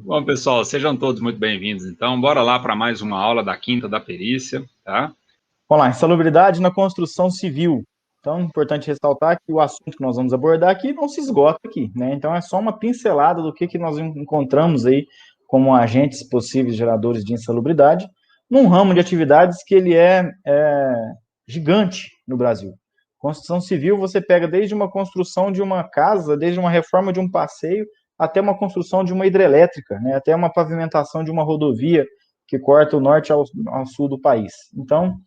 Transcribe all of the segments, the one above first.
Bom, pessoal, sejam todos muito bem-vindos. Então, bora lá para mais uma aula da quinta da perícia, tá? Vamos lá, insalubridade na construção civil. Então, é importante ressaltar que o assunto que nós vamos abordar aqui não se esgota aqui, né? Então, é só uma pincelada do que nós encontramos aí como agentes possíveis geradores de insalubridade num ramo de atividades que ele é gigante no Brasil. Construção civil, você pega desde uma construção de uma casa, desde uma reforma de um passeio, até uma construção de uma hidrelétrica, né? Até uma pavimentação de uma rodovia que corta o norte ao sul do país. Então,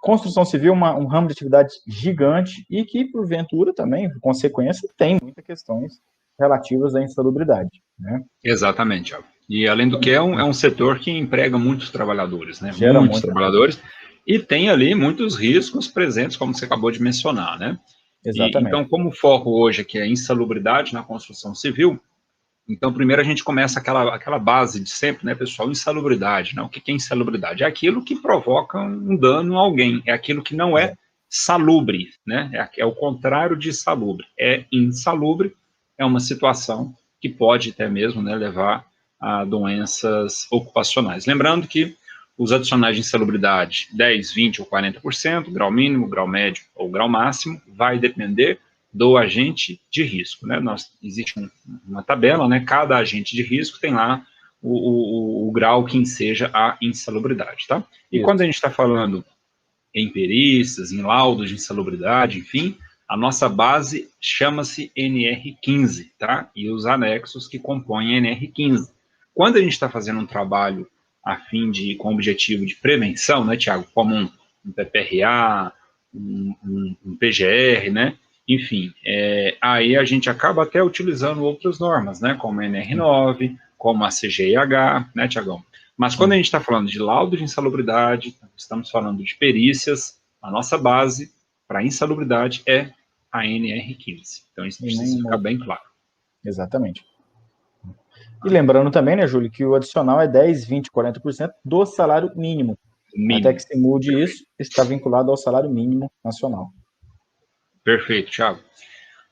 construção civil é um ramo de atividade gigante e que, porventura, também, por consequência, tem muitas questões relativas à insalubridade, né? Exatamente, Thiago. E, além do que, é um setor que emprega muitos trabalhadores, né? Gera Muitos trabalhadores. E tem ali muitos riscos presentes, como você acabou de mencionar, né? Exatamente. Então, como o foco hoje aqui é insalubridade na construção civil, então, primeiro a gente começa aquela base de sempre, né, pessoal? Insalubridade, né? O que é insalubridade? É aquilo que provoca um dano a alguém, é aquilo que não é salubre, né? É o contrário de salubre. É insalubre, é uma situação que pode até mesmo, né, levar a doenças ocupacionais. Lembrando que os adicionais de insalubridade, 10, 20 ou 40%, grau mínimo, grau médio ou grau máximo, vai depender do agente de risco, né? Existe uma tabela, né? Cada agente de risco tem lá o grau que enseja a insalubridade, tá? E quando a gente está falando em perícias, em laudos de insalubridade, enfim, a nossa base chama-se NR15, tá? E os anexos que compõem a NR15. Quando a gente está fazendo um trabalho com objetivo de prevenção, né, Tiago, como um PPRA, um PGR, né? Enfim, aí a gente acaba até utilizando outras normas, né, como a NR9, como a CGIH, né, Tiagão? Mas quando a gente está falando de laudo de insalubridade, estamos falando de perícias, a nossa base para insalubridade é a NR15. Então isso precisa ficar bem claro. Exatamente. E lembrando também, né, Júlio, que o adicional é 10, 20, 40% do salário mínimo. Até que se mude isso, está vinculado ao salário mínimo nacional. Perfeito, Thiago.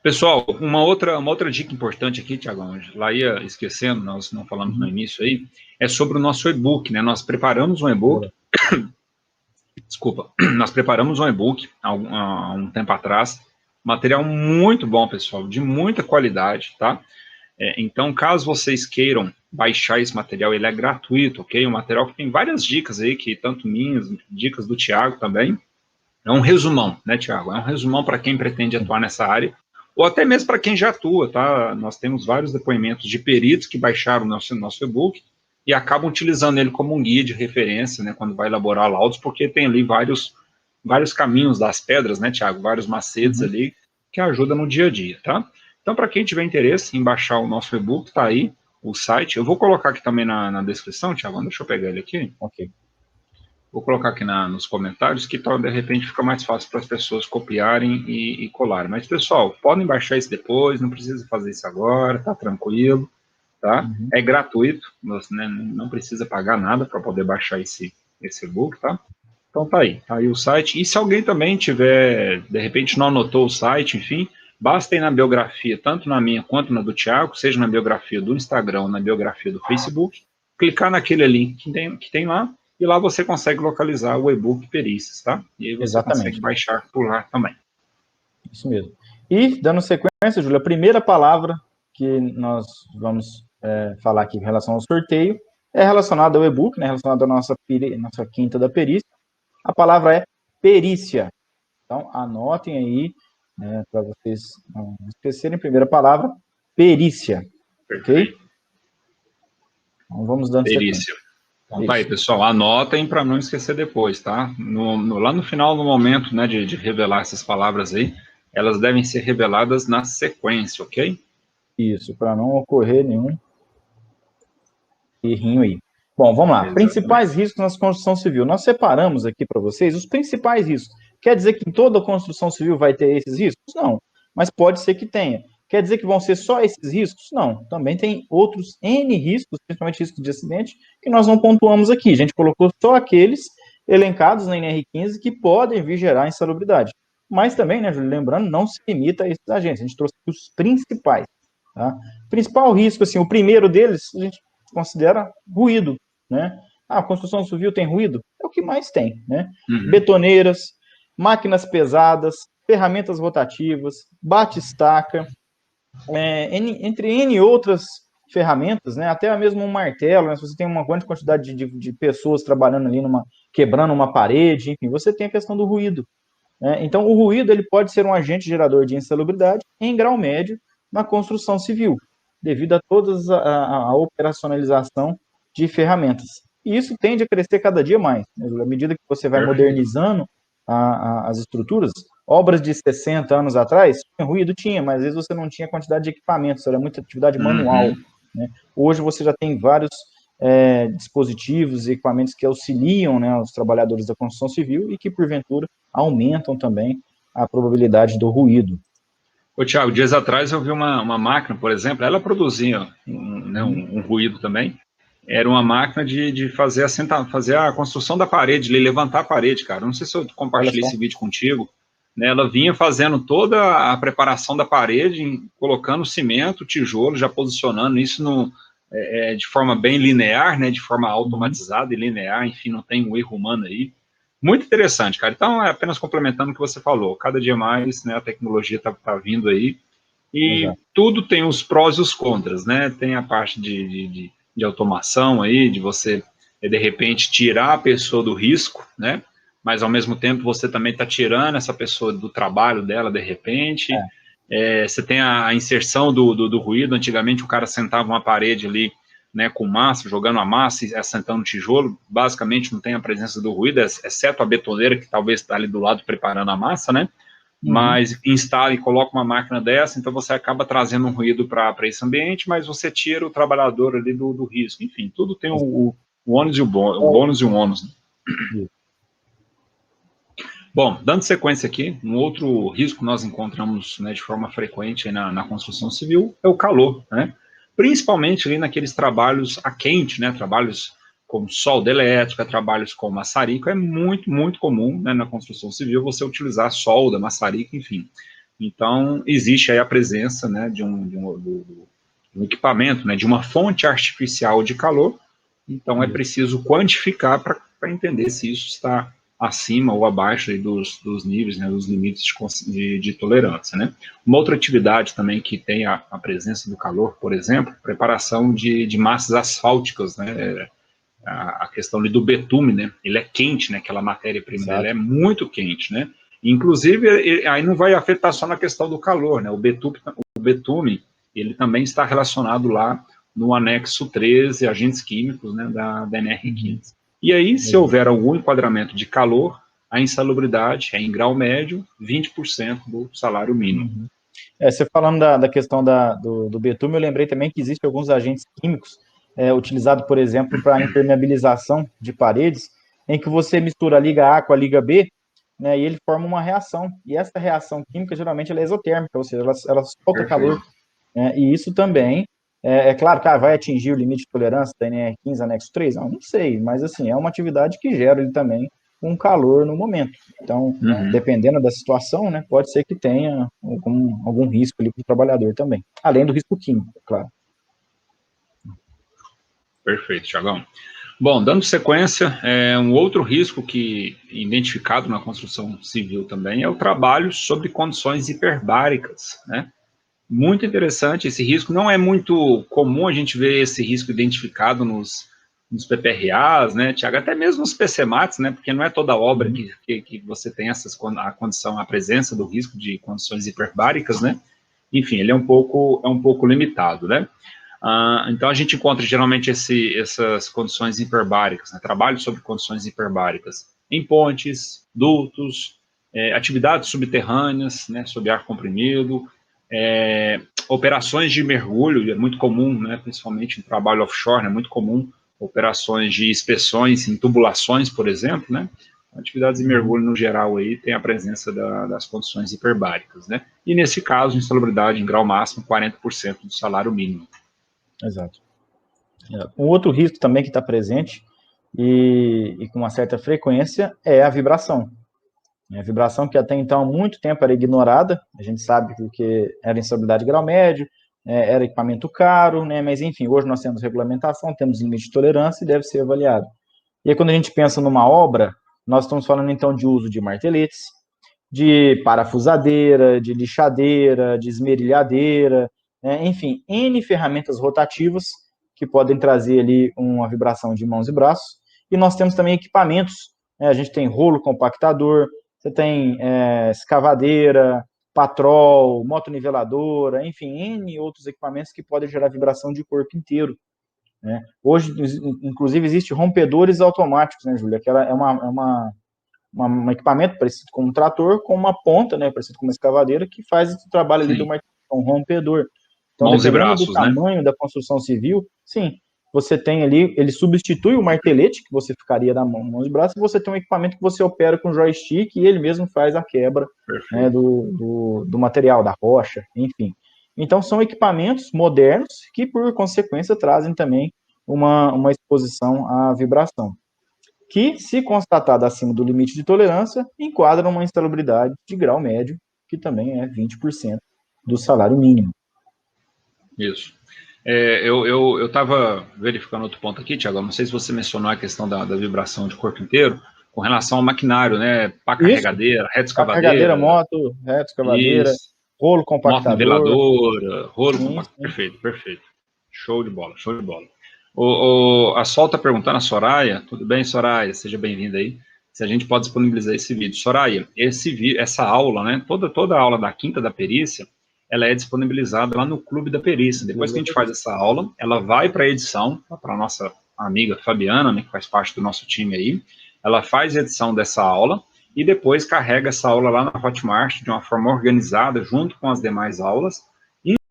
Pessoal, uma outra dica importante aqui, Thiago, lá ia esquecendo, nós não falamos no início aí, é sobre o nosso e-book, né? Nós preparamos um e-book, desculpa, nós preparamos um e-book há um tempo atrás, material muito bom, pessoal, de muita qualidade, tá? Então, caso vocês queiram baixar esse material, ele é gratuito, ok? Um material que tem várias dicas aí, que tanto minhas, dicas do Thiago também. É um resumão, né, Thiago? É um resumão para quem pretende atuar nessa área, ou até mesmo para quem já atua, tá? Nós temos vários depoimentos de peritos que baixaram o nosso e-book e acabam utilizando ele como um guia de referência, né, quando vai elaborar laudos, porque tem ali vários caminhos das pedras, né, Thiago? Vários macetes ali que ajudam no dia a dia, tá? Então, para quem tiver interesse em baixar o nosso e-book, tá aí o site. Eu vou colocar aqui também na descrição, Thiago, deixa eu pegar ele aqui. Ok. Vou colocar aqui nos comentários, que tal, de repente, fica mais fácil para as pessoas copiarem e colarem. Mas, pessoal, podem baixar isso depois, não precisa fazer isso agora, tá tranquilo, tá? É gratuito, né, não precisa pagar nada para poder baixar esse e-book, tá? Então tá aí o site. E se alguém também tiver, de repente, não anotou o site, enfim, basta ir na biografia, tanto na minha quanto na do Thiago, seja na biografia do Instagram ou na biografia do Facebook, clicar naquele link que tem lá, e lá você consegue localizar o e-book Perícias, tá? E aí você consegue baixar por lá também. Isso mesmo. E, dando sequência, Júlio, a primeira palavra que nós vamos falar aqui em relação ao sorteio é relacionada ao e-book, né, relacionada à nossa quinta da perícia. A palavra é perícia. Então, anotem aí, né, para vocês não esquecerem. Primeira palavra, perícia. Perfeito. Ok? Então, vamos dando perícia. Então tá aí, pessoal, anotem para não esquecer depois, tá? Lá no final, no momento, né, de revelar essas palavras aí, elas devem ser reveladas na sequência, ok? Isso, para não ocorrer nenhum errinho aí. Bom, vamos lá. Exatamente. Principais riscos na construção civil. Nós separamos aqui para vocês os principais riscos. Quer dizer que toda construção civil vai ter esses riscos? Não, mas pode ser que tenha. Quer dizer que vão ser só esses riscos? Não, também tem outros N riscos, principalmente riscos de acidente, que nós não pontuamos aqui. A gente colocou só aqueles elencados na NR15 que podem vir gerar insalubridade. Mas também, né, Júlio, lembrando, não se limita a esses agentes. A gente trouxe os principais. Tá? Principal risco, assim, o primeiro deles, a gente considera ruído, né? A construção civil tem ruído? É o que mais tem, né? Uhum. Betoneiras, máquinas pesadas, ferramentas rotativas, bate-estaca, entre N outras ferramentas, né? Até mesmo um martelo, né? Se você tem uma grande quantidade de pessoas trabalhando ali, quebrando uma parede, enfim, você tem a questão do ruído, né? Então, o ruído ele pode ser um agente gerador de insalubridade em grau médio na construção civil, devido a toda a operacionalização de ferramentas. E isso tende a crescer cada dia mais, né? À medida que você vai modernizando as estruturas. Obras de 60 anos atrás, tinha ruído? Tinha, mas às vezes você não tinha quantidade de equipamentos, era muita atividade manual, né? Hoje você já tem vários dispositivos e equipamentos que auxiliam, né, os trabalhadores da construção civil e que, porventura, aumentam também a probabilidade do ruído. Ô, Thiago, dias atrás eu vi uma máquina, por exemplo, ela produzia um ruído também. Era uma máquina de fazer a construção da parede, levantar a parede, cara. Não sei se eu compartilhei esse vídeo contigo. Né? Ela vinha fazendo toda a preparação da parede, colocando cimento, tijolo, já posicionando isso de forma bem linear, né? De forma automatizada e linear, enfim, não tem um erro humano aí. Muito interessante, cara. Então, é apenas complementando o que você falou. Cada dia mais, né, a tecnologia tá vindo aí. E tudo tem os prós e os contras, né? Tem a parte de automação aí, de você, de repente, tirar a pessoa do risco, né? Mas, ao mesmo tempo, você também está tirando essa pessoa do trabalho dela, de repente. Você tem a inserção do ruído. Antigamente, o cara sentava uma parede ali, né, com massa, jogando a massa e assentando tijolo. Basicamente, não tem a presença do ruído, exceto a betoneira, que talvez está ali do lado preparando a massa, né? Mas instala e coloca uma máquina dessa, então você acaba trazendo um ruído para esse ambiente, mas você tira o trabalhador ali do risco. Enfim, tudo tem o ônus e o bônus e o ônus. Né? Bom, dando sequência aqui, um outro risco que nós encontramos, né, de forma frequente na construção civil é o calor, né? Principalmente ali naqueles trabalhos a quente, né? Trabalhos como solda elétrica, trabalhos com maçarico, é muito, muito comum, né, na construção civil você utilizar solda, maçarico, enfim. Então, existe aí a presença, né, de um equipamento, né, de uma fonte artificial de calor. Então, é preciso quantificar para entender se isso está acima ou abaixo aí dos níveis, né, dos limites de tolerância. Né? Uma outra atividade também que tem a presença do calor, por exemplo, preparação de massas asfálticas, né? A questão ali do betume, né? Ele é quente, né? Aquela matéria-prima dele é muito quente, né? Inclusive, aí não vai afetar só na questão do calor, né? O betume, ele também está relacionado lá no anexo 13, agentes químicos, né? Da NR15. E aí, se houver algum enquadramento de calor, a insalubridade é em grau médio, 20% do salário mínimo. Você falando da questão do betume, eu lembrei também que existem alguns agentes químicos utilizados, por exemplo, para impermeabilização de paredes, em que você mistura a liga A com a liga B, né, e ele forma uma reação. E essa reação química, geralmente, ela é exotérmica, ou seja, ela solta calor. Né, e isso também, claro que vai atingir o limite de tolerância da NR15, anexo 3? Não sei, mas assim, é uma atividade que gera ele também um calor no momento. Então, dependendo da situação, né, pode ser que tenha algum risco ali para o trabalhador também, além do risco químico, claro. Perfeito, Thiagão. Bom, dando sequência, um outro risco que identificado na construção civil também é o trabalho sob condições hiperbáricas, né? Muito interessante esse risco, não é muito comum a gente ver esse risco identificado nos PPRAs, né, Tiago, até mesmo nos PCMATs, né, porque não é toda obra que você tem a presença do risco de condições hiperbáricas, né, enfim, ele é um pouco limitado, né. Então a gente encontra geralmente essas condições hiperbáricas, né, trabalho sobre condições hiperbáricas em pontes, dutos, atividades subterrâneas, né, sob ar comprimido, operações de mergulho, é muito comum, né, principalmente em trabalho offshore, é muito comum operações de inspeções em tubulações, por exemplo, né, atividades de mergulho no geral aí tem a presença das condições hiperbáricas, né, e nesse caso, insalubridade em grau máximo, 40% do salário mínimo. Exato. Um outro risco também que está presente e com uma certa frequência é a vibração. A vibração que até então há muito tempo era ignorada, a gente sabe que era insalubridade de grau médio, era equipamento caro, né? Mas enfim, hoje nós temos regulamentação, temos limite de tolerância e deve ser avaliado. E aí, quando a gente pensa numa obra, nós estamos falando então de uso de marteletes, de parafusadeira, de lixadeira, de esmerilhadeira, né? Enfim, N ferramentas rotativas que podem trazer ali uma vibração de mãos e braços. E nós temos também equipamentos, né? A gente tem rolo compactador, você tem escavadeira, patrol, motoniveladora, enfim, N outros equipamentos que podem gerar vibração de corpo inteiro, né? Hoje, inclusive, existem rompedores automáticos, né, Júlia? Que ela é um equipamento parecido com um trator, com uma ponta, né, parecido com uma escavadeira, que faz o trabalho ali do martelo, um rompedor. Então, mãos e dependendo braços, do tamanho, né, da construção civil, sim, você tem ali, ele substitui o martelete, que você ficaria na mão e braço, e você tem um equipamento que você opera com joystick, e ele mesmo faz a quebra, né, do material, da rocha, enfim. Então, são equipamentos modernos que, por consequência, trazem também uma exposição à vibração, que, se constatada acima do limite de tolerância, enquadra uma insalubridade de grau médio, que também é 20% do salário mínimo. Isso. Eu estava verificando outro ponto aqui, Tiago, não sei se você mencionou a questão da vibração de corpo inteiro, com relação ao maquinário, né? Pá carregadeira, reto escavadeira. Carregadeira, moto, reto escavadeira, rolo compactador. Moto-niveladora, rolo compactador. Perfeito, perfeito. Show de bola, show de bola. A Sol está perguntando, a Soraya, tudo bem, Soraya? Seja bem-vinda aí. Se a gente pode disponibilizar esse vídeo. Soraya, essa aula, né? Toda a aula da quinta da perícia, ela é disponibilizada lá no Clube da Perícia. Depois que a gente faz essa aula, ela vai para a edição, para a nossa amiga Fabiana, né, que faz parte do nosso time aí. Ela faz a edição dessa aula e depois carrega essa aula lá na Hotmart de uma forma organizada, junto com as demais aulas.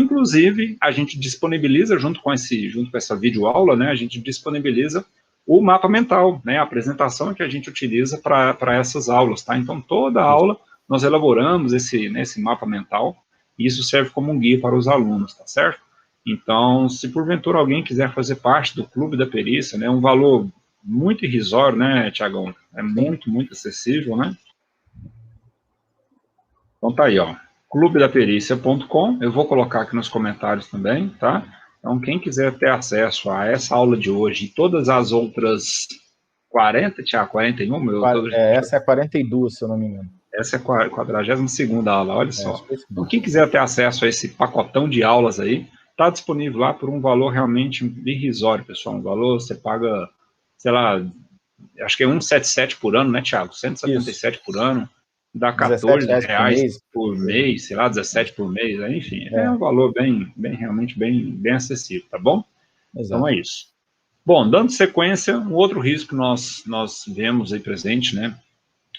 Inclusive, a gente disponibiliza, junto com essa videoaula, né, a gente disponibiliza o mapa mental, né, a apresentação que a gente utiliza para essas aulas, tá? Então, toda aula nós elaboramos esse mapa mental, e isso serve como um guia para os alunos, tá certo? Então, se porventura alguém quiser fazer parte do Clube da Perícia, né, um valor muito irrisório, né, Tiagão? É muito, muito acessível, né? Então tá aí, ó, clubedaperícia.com, eu vou colocar aqui nos comentários também, tá? Então, quem quiser ter acesso a essa aula de hoje e todas as outras 40, Tiago, 41? Essa é a 42, se eu não me engano. Essa é a 42ª aula, olha só. Então, quem quiser ter acesso a esse pacotão de aulas aí, está disponível lá por um valor realmente irrisório, pessoal. Um valor, você paga, sei lá, acho que é 177 por ano, né, Tiago? 177 por ano, dá 14 reais por mês, sei lá, 17 por mês, enfim, é um valor realmente bem acessível, tá bom? Exato. Então é isso. Bom, dando sequência, um outro risco que nós vemos aí presente, né,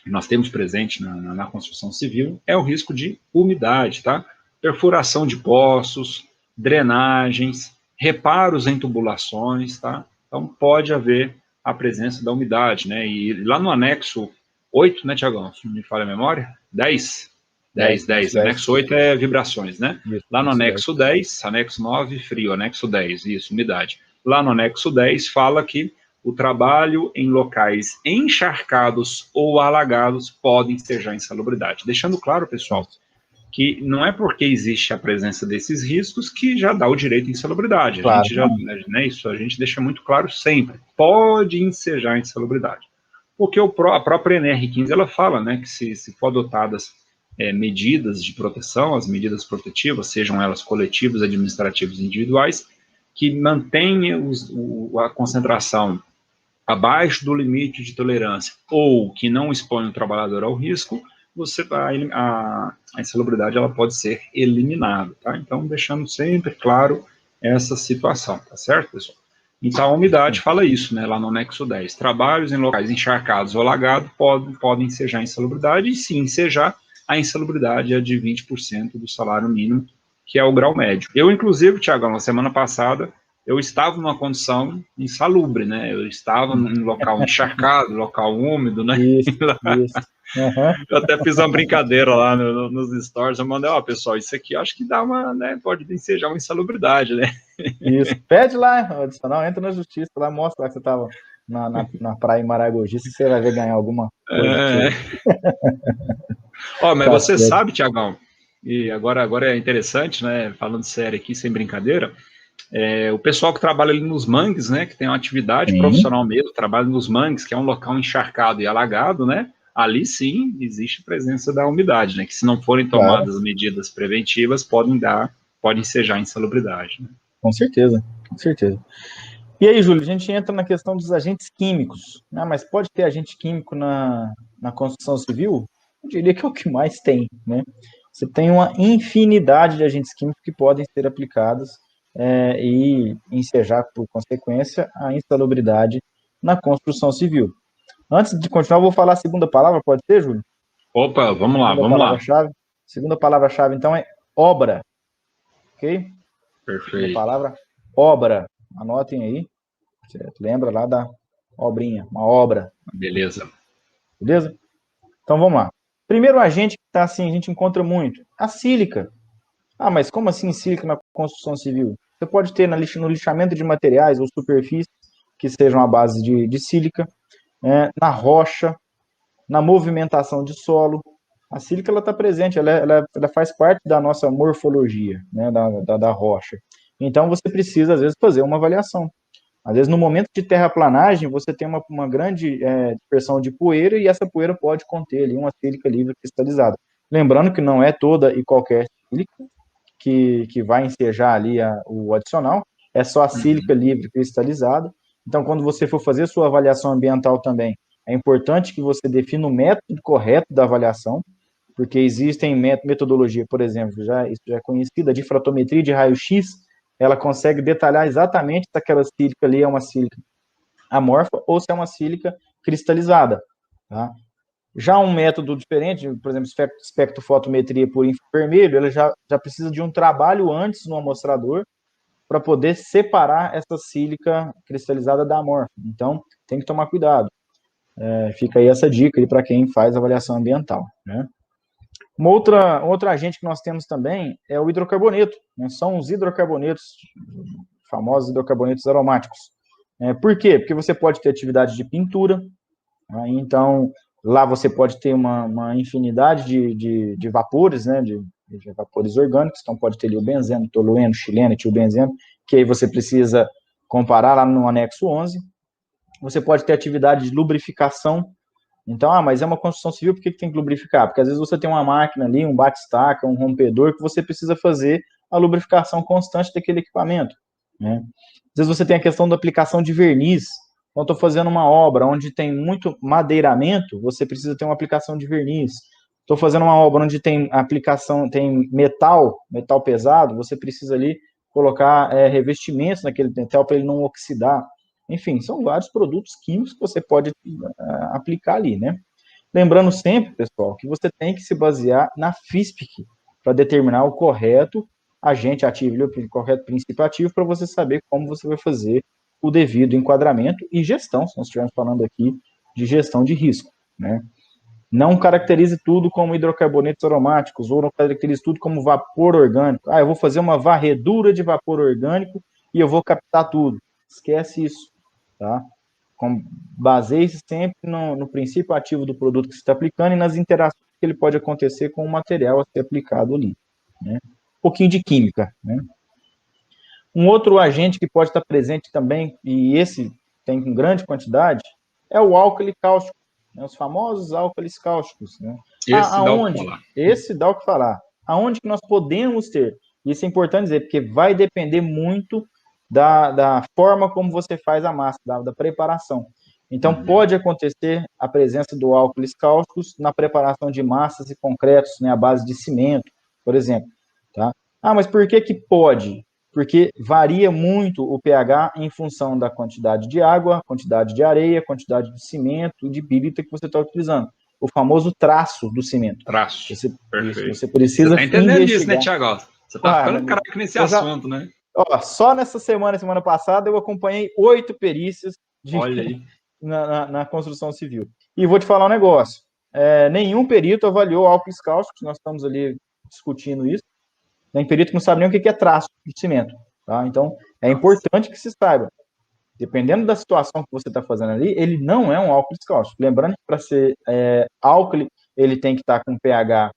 nós temos presente na construção civil, é o risco de umidade, tá? Perfuração de poços, drenagens, reparos em tubulações, tá? Então, pode haver a presença da umidade, né? E lá no anexo 8, né, Tiagão? Se não me falha a memória, 10. Anexo 8 é vibrações, né? Lá no anexo 10, anexo 9, frio, anexo 10, isso, umidade. Lá no anexo 10 fala que o trabalho em locais encharcados ou alagados podem ser já insalubridade. Deixando claro, pessoal, que não é porque existe a presença desses riscos que já dá o direito à insalubridade. Claro. A gente isso a gente deixa muito claro sempre. Pode ensejar insalubridade. Porque a própria NR15 ela fala, né, que se for adotadas medidas de proteção, as medidas protetivas, sejam elas coletivas, administrativas e individuais, que mantenham a concentração abaixo do limite de tolerância ou que não expõe o trabalhador ao risco, a insalubridade ela pode ser eliminada, tá? Então, deixando sempre claro essa situação, tá certo, pessoal? Então, a umidade fala isso, né, lá no anexo 10. Trabalhos em locais encharcados ou alagados podem ensejar insalubridade, e se ensejar, a insalubridade é de 20% do salário mínimo, que é o grau médio. Eu, inclusive, Tiagão, na semana passada, eu estava numa condição insalubre, né? Eu estava em local encharcado, local úmido, né? Isso. Uhum. Eu até fiz uma brincadeira lá nos stories, eu mandei, pessoal, isso aqui eu acho que dá né, pode ensejar uma insalubridade, né? Isso, pede lá, adicional, entra na justiça lá, mostra lá que você estava na praia em Maragogi, se você vai ver ganhar alguma coisa. Mas tá você certo. Sabe, Tiagão, E agora é interessante, né? Falando sério aqui, sem brincadeira, o pessoal que trabalha ali nos mangues, né? Que tem uma atividade Sim, profissional mesmo, trabalha nos mangues, que é um local encharcado e alagado, né? Ali sim existe presença da umidade, né? Que se não forem claro, tomadas medidas preventivas, podem ensejar insalubridade, né? com certeza, com certeza. E aí, Júlio, a gente entra na questão dos agentes químicos, né? Mas pode ter agente químico na construção civil? Eu diria que é o que mais tem, né? Você tem uma infinidade de agentes químicos que podem ser aplicados e ensejar, por consequência, a insalubridade na construção civil. Antes de continuar, eu vou falar a segunda palavra, pode ser, Júlio? Opa, vamos lá, Segunda vamos lá. palavra-chave. Segunda palavra-chave, então, é obra, ok? Segunda Perfeito. palavra, obra. Anotem aí, certo? Lembra lá da obrinha, uma obra, Beleza. beleza? Então, vamos lá. Primeiro agente que está assim, a gente encontra muito, a sílica. Ah, mas como assim sílica na construção civil? Você pode ter no lixamento de materiais ou superfícies que sejam à base de sílica, na rocha, na movimentação de solo. A sílica ela está presente, ela faz parte da nossa morfologia, né, da rocha. Então você precisa, às vezes, fazer uma avaliação. Às vezes, no momento de terraplanagem, você tem uma grande dispersão de poeira e essa poeira pode conter ali uma sílica livre cristalizada. Lembrando que não é toda e qualquer sílica que vai ensejar ali o adicional, é só a sílica Uhum. livre cristalizada. Então, quando você for fazer a sua avaliação ambiental também, é importante que você defina o método correto da avaliação, porque existem metodologia, por exemplo, isso já é conhecida, de difratometria de raio-x, ela consegue detalhar exatamente se aquela sílica ali é uma sílica amorfa ou se é uma sílica cristalizada. Tá? Já um método diferente, por exemplo, espectrofotometria por infravermelho, ele já precisa de um trabalho antes no amostrador para poder separar essa sílica cristalizada da amorfa. Então, tem que tomar cuidado. Fica aí essa dica aí para quem faz avaliação ambiental. Né? Outra agente que nós temos também é o hidrocarboneto. Né? São os hidrocarbonetos, famosos hidrocarbonetos aromáticos. Por quê? Porque você pode ter atividade de pintura, né? Então, lá você pode ter uma infinidade de vapores, né? De vapores orgânicos. Então, pode ter ali o benzeno, tolueno, xileno, etilbenzeno, que aí você precisa comparar lá no anexo 11. Você pode ter atividade de lubrificação. Então, mas é uma construção civil, por que tem que lubrificar? Porque às vezes você tem uma máquina ali, um bate-estaca, um rompedor, que você precisa fazer a lubrificação constante daquele equipamento. Né? Às vezes você tem a questão da aplicação de verniz. Então, estou fazendo uma obra onde tem muito madeiramento, você precisa ter uma aplicação de verniz. Estou fazendo uma obra onde tem aplicação, tem metal pesado, você precisa ali colocar revestimentos naquele metal para ele não oxidar. Enfim, são vários produtos químicos que você pode aplicar ali, né? Lembrando sempre, pessoal, que você tem que se basear na FISPIC para determinar o correto agente ativo, o correto princípio ativo, para você saber como você vai fazer o devido enquadramento e gestão, se nós estivermos falando aqui de gestão de risco, né? Não caracterize tudo como hidrocarbonetos aromáticos, ou não caracterize tudo como vapor orgânico. Eu vou fazer uma varredura de vapor orgânico e eu vou captar tudo. Esquece isso, tá? Baseie-se sempre no princípio ativo do produto que você está aplicando e nas interações que ele pode acontecer com o material a ser aplicado ali. Né? Um pouquinho de química. Né? Um outro agente que pode estar presente também, e esse tem com grande quantidade, é o álcool cáustico, né? Os famosos álcoois cáusticos. Né? Esse dá o que Aonde? falar. Esse dá o que falar. Aonde que nós podemos ter? Isso é importante dizer, porque vai depender muito da forma como você faz a massa, da preparação. Então, pode acontecer a presença do álcoois cáusticos na preparação de massas e concretos, né, à base de cimento, por exemplo. Tá? Mas por que pode? Porque varia muito o pH em função da quantidade de água, quantidade de areia, quantidade de cimento, de birita que você está utilizando. O famoso traço do cimento. Traço. Perfeito. Você Você precisa está entendendo disso, né, investigar. Tiago? Você está ficando craque nesse Eu já, assunto, né? só nessa semana passada, eu acompanhei 8 perícias Olha aí. na construção civil. E vou te falar um negócio. Nenhum perito avaliou álcoois cáusticos, nós estamos ali discutindo isso. Tem perito que não sabe nem o que é traço de cimento. Tá? Então, é importante que se saiba. Dependendo da situação que você está fazendo ali, ele não é um álcool cáustico. Lembrando que para ser álcool, ele tem que estar com pH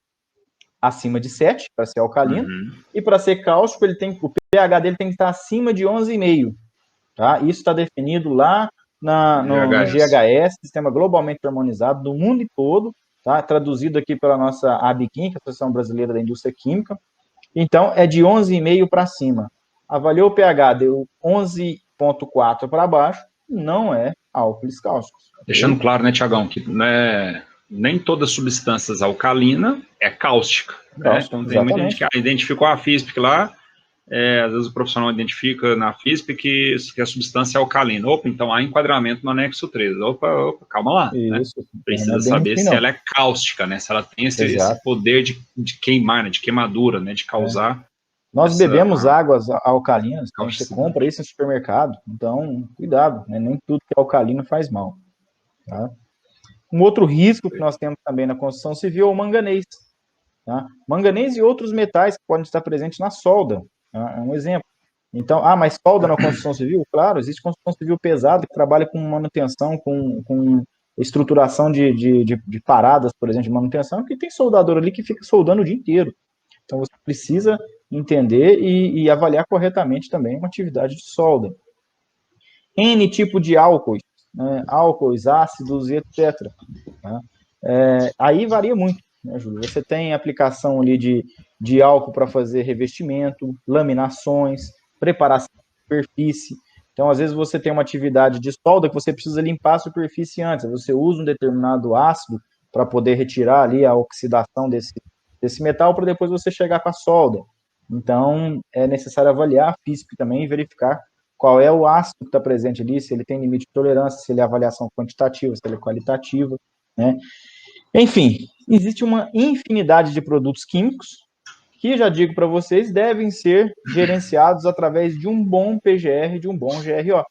acima de 7 para ser alcalino, Uhum. e para ser cáustico, o pH dele tem que estar acima de 11,5. Tá? Isso está definido lá no GHS, Sistema Globalmente Harmonizado, do mundo todo, tá? Traduzido aqui pela nossa ABQUIM, que é a Associação Brasileira da Indústria Química. Então, é de 11,5 para cima. Avaliou o pH, deu 11,4 para baixo, não é álcoolis cáusticos. Deixando claro, né, Tiagão, que nem toda substância alcalina é cáustica. Né? Então, tem muita gente que identificou a FISP lá, às vezes o profissional identifica na FISP que a substância é alcalina. Opa, então há enquadramento no anexo 13. Opa, calma lá. Isso, né? Precisa saber se ela é cáustica, né? Se ela tem esse poder de queimar, né? De queimadura, né? De causar. Nós bebemos águas alcalinas, a gente compra isso no supermercado, então cuidado, né? Nem tudo que é alcalino faz mal. Tá? Um outro risco que nós temos também na construção civil é o manganês. Tá? Manganês e outros metais que podem estar presentes na solda, tá? É um exemplo. Então, mas solda na construção civil? Claro, existe construção civil pesada que trabalha com manutenção, com estruturação de paradas, por exemplo, de manutenção, que tem soldador ali que fica soldando o dia inteiro. Então, você precisa entender e avaliar corretamente também uma atividade de solda. N tipo de álcoois, né? Álcoois, ácidos e etc. Tá? Aí varia muito, né, Júlio? Você tem aplicação ali de álcool para fazer revestimento, laminações, preparação de superfície. Então, às vezes, você tem uma atividade de solda que você precisa limpar a superfície antes. Você usa um determinado ácido para poder retirar ali a oxidação desse metal para depois você chegar com a solda. Então, é necessário avaliar a FISP também e verificar qual é o ácido que está presente ali, se ele tem limite de tolerância, se ele é avaliação quantitativa, se ele é qualitativa, né? Enfim, existe uma infinidade de produtos químicos que, já digo para vocês, devem ser gerenciados através de um bom PGR, de um bom GRO.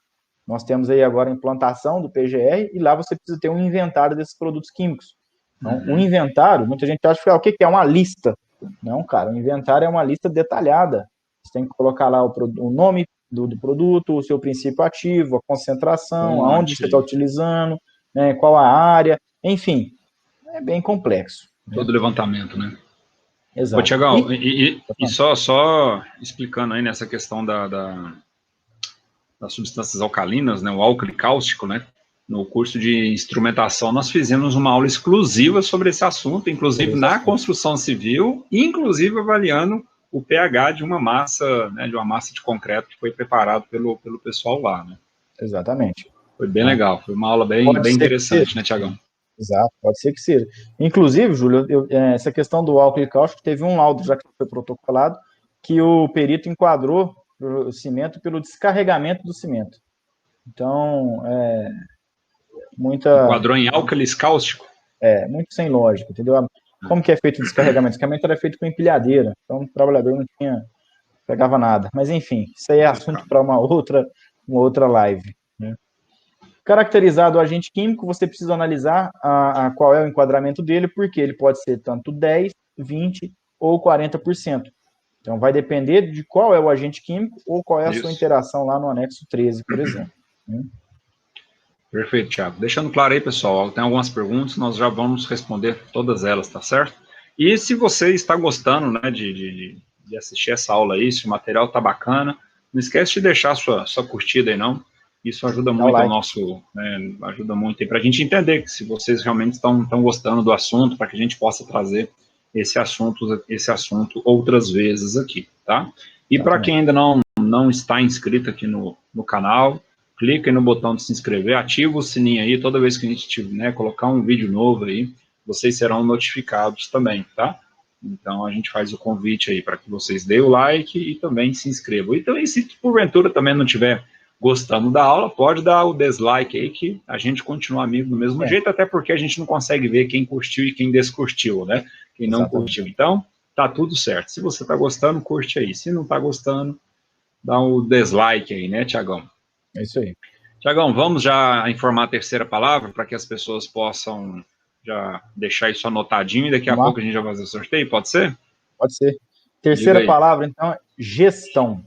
Nós temos aí agora a implantação do PGR e lá você precisa ter um inventário desses produtos químicos. Então, o inventário, muita gente acha que o que é uma lista. Não, cara, o inventário é uma lista detalhada. Você tem que colocar lá o nome do produto, o seu princípio ativo, a concentração, aonde você está utilizando, né, qual a área, enfim, é bem complexo. Todo levantamento, né? Exato. Ô, Tiagão, e só explicando aí nessa questão das substâncias alcalinas, né, o álcool cáustico, né? No curso de instrumentação, nós fizemos uma aula exclusiva sobre esse assunto, inclusive na construção civil, inclusive avaliando o pH de uma massa, né, de concreto que foi preparado pelo pessoal lá, né? Exatamente. Foi bem legal, foi uma aula bem interessante, né, Tiagão? Exato, pode ser que seja. Inclusive, Júlio, essa questão do álcool cáustico, teve um laudo já que foi protocolado, que o perito enquadrou o cimento pelo descarregamento do cimento. Então, enquadrou em álcalis cáustico? Muito sem lógica, entendeu? Como que é feito o descarregamento? O descarregamento era feito com empilhadeira, então o trabalhador não pegava nada. Mas, enfim, isso aí é assunto para uma outra live. Né? Caracterizado o agente químico, você precisa analisar qual é o enquadramento dele, porque ele pode ser tanto 10, 20 ou 40%. Então, vai depender de qual é o agente químico ou qual é a sua interação lá no anexo 13, por exemplo. Né? Perfeito, Thiago. Deixando claro aí, pessoal, tem algumas perguntas, nós já vamos responder todas elas, tá certo? E se você está gostando, né, de assistir essa aula aí, se o material tá bacana, não esquece de deixar sua curtida aí, não. Isso ajuda muito ao nosso, né, ajuda muito aí para a gente entender que se vocês realmente estão gostando do assunto, para que a gente possa trazer esse assunto outras vezes aqui, tá? E para quem ainda não está inscrito aqui no canal, clica aí no botão de se inscrever, ativa o sininho aí, toda vez que a gente colocar um vídeo novo aí, vocês serão notificados também, tá? Então, a gente faz o convite aí para que vocês deem o like e também se inscrevam. E também, se porventura também não estiver gostando da aula, pode dar o dislike aí, que a gente continua amigo do mesmo jeito, até porque a gente não consegue ver quem curtiu e quem descurtiu, né? Quem não curtiu. Então, tá tudo certo. Se você tá gostando, curte aí. Se não tá gostando, dá o dislike aí, né, Tiagão? É isso aí. Tiagão, vamos já informar a terceira palavra para que as pessoas possam já deixar isso anotadinho e daqui a pouco a gente já vai fazer o sorteio, pode ser? Pode ser. Terceira palavra, então, é gestão.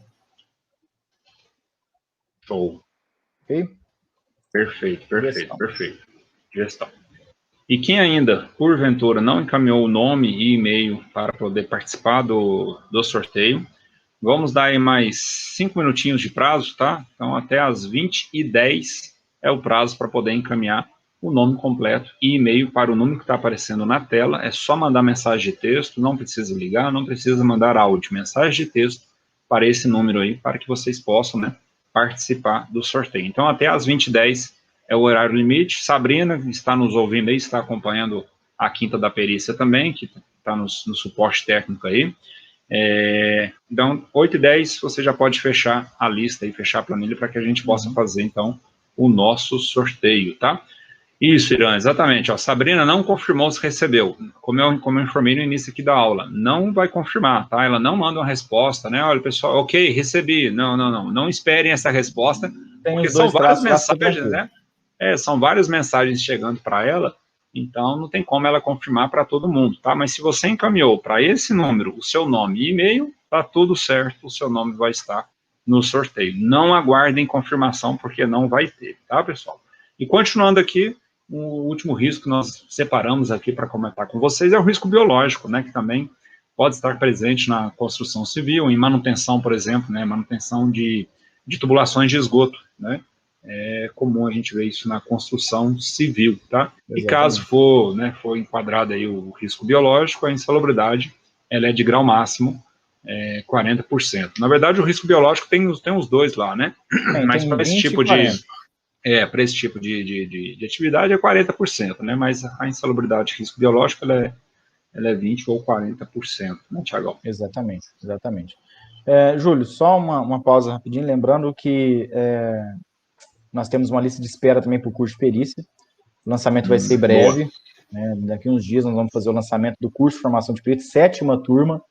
Show. Ok? Perfeito. Gestão. E quem ainda, porventura, não encaminhou o nome e e-mail para poder participar do sorteio, vamos dar aí mais 5 minutinhos de prazo, tá? Então, até às 20h10 é o prazo para poder encaminhar o nome completo e e-mail para o número que está aparecendo na tela. É só mandar mensagem de texto, não precisa ligar, não precisa mandar áudio, mensagem de texto para esse número aí, para que vocês possam, né, participar do sorteio. Então, até às 20h10 é o horário limite. Sabrina está nos ouvindo aí, está acompanhando a Quinta da Perícia também, que está no suporte técnico aí. Então, 8h10 você já pode fechar a lista e fechar a planilha para que a gente possa fazer, então, o nosso sorteio, tá? Isso, Irã, exatamente. Ó, Sabrina não confirmou se recebeu. Como eu informei no início aqui da aula, não vai confirmar, tá? Ela não manda uma resposta, né? Olha, pessoal, ok, recebi. Não, não, não. Não esperem essa resposta, porque são várias mensagens, né? São várias mensagens chegando para ela, então não tem como ela confirmar para todo mundo, tá? Mas se você encaminhou para esse número o seu nome e e-mail, tá tudo certo, o seu nome vai estar no sorteio. Não aguardem confirmação, porque não vai ter, tá, pessoal? E continuando aqui, o último risco que nós separamos aqui para comentar com vocês é o risco biológico, né, que também pode estar presente na construção civil, em manutenção, por exemplo, né, manutenção de tubulações de esgoto, né, é comum a gente ver isso na construção civil, tá? Exatamente. E caso for enquadrado aí o risco biológico, a insalubridade, ela é de grau máximo, 40%. Na verdade, o risco biológico tem os dois lá, né? Mas para esse tipo para esse tipo de atividade é 40%, né? Mas a insalubridade de risco biológico, ela é 20% ou 40%, né, Tiagão? Exatamente, exatamente. Júlio, só uma pausa rapidinho, lembrando que nós temos uma lista de espera também para o curso de perícia. O lançamento vai ser breve, né? Daqui uns dias nós vamos fazer o lançamento do curso de formação de peritos, 7ª turma.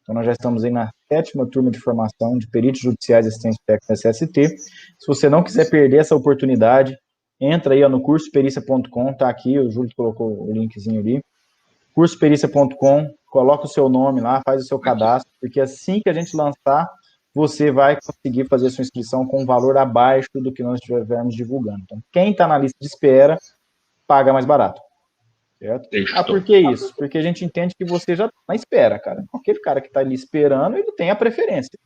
Então, nós já estamos aí na 7ª turma de formação de peritos judiciais e assistentes técnicos SST. Se você não quiser perder essa oportunidade, entra aí no cursoperícia.com, tá aqui, o Júlio colocou o linkzinho ali. cursoperícia.com, coloca o seu nome lá, faz o seu cadastro, porque assim que a gente lançar, você vai conseguir fazer a sua inscrição com um valor abaixo do que nós estivermos divulgando. Então, quem está na lista de espera, paga mais barato. Certo? Por que isso? Porque a gente entende que você já está na espera, cara. Aquele cara que está ali esperando, ele tem a preferência.